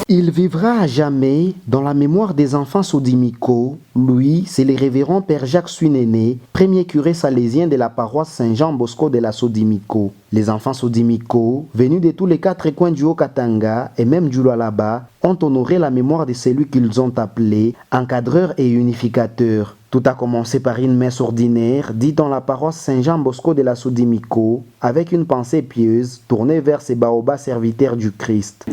Il vivra à jamais dans la mémoire des enfants Sodimiko. Lui, c'est le révérend Père Jacques Suinéné, premier curé salésien de la paroisse Saint-Jean-Bosco de la Sodimiko. Les enfants Sodimiko, venus de tous les quatre coins du Haut-Katanga et même du Lualaba, ont honoré la mémoire de celui qu'ils ont appelé encadreur et unificateur. Tout a commencé par une messe ordinaire dite dans la paroisse Saint-Jean-Bosco de la Sodimiko avec une pensée pieuse tournée vers ces baobas serviteurs du Christ.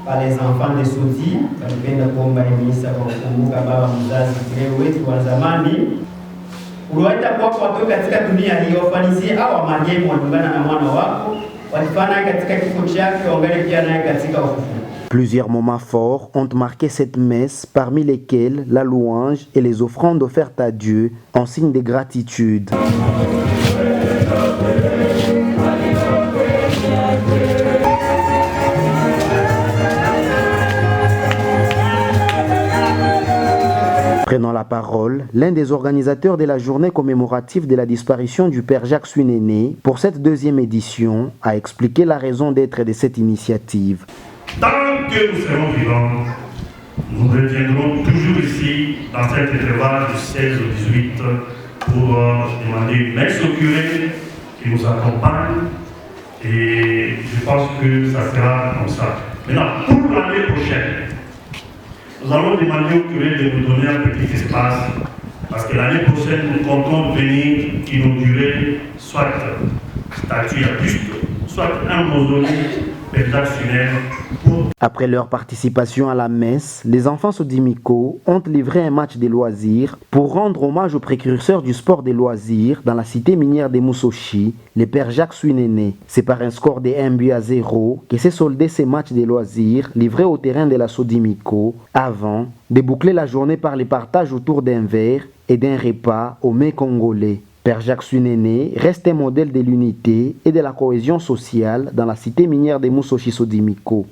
Par les enfants de Sodi, walipenda kuomba misa kwa kukumbuka baba mzazi wetu wa zamani uliwaita kwako watoke katika dunia hii, wafanisie au marehemu waliungana na mwana wako, walifanya katika kifo chake, waungane pia naye katika ufufuo. Plusieurs moments forts ont marqué cette messe, parmi lesquels la louange et les offrandes offertes à Dieu en signe de gratitude. Prenant la parole, l'un des organisateurs de la journée commémorative de la disparition du Père Jacques Suinéné pour cette deuxième édition a expliqué la raison d'être de cette initiative. Tant que nous serons vivants, nous reviendrons toujours ici dans cet intervalle du 16 au 18 pour demander une messe au curé qui nous accompagne, et je pense que ça sera comme ça. Maintenant, pour l'année prochaine, nous allons demander au curé de nous donner un petit espace, parce que l'année prochaine, nous comptons venir inaugurer soit statue à buste, soit un mausolée Père Jacques Suinéné. Après leur participation à la messe, les enfants Sodimiko ont livré un match de loisirs pour rendre hommage au précurseur du sport des loisirs dans la cité minière de Moussochi, le Père Jacques Suinéné. C'est par un score de 1-0 que s'est soldé ces matchs de loisirs livrés au terrain de la Sodimiko avant de boucler la journée par les partages autour d'un verre et d'un repas au mets congolais. Père Jacques Suinéné reste un modèle de l'unité et de la cohésion sociale dans la cité minière de Moussochi Sodimiko.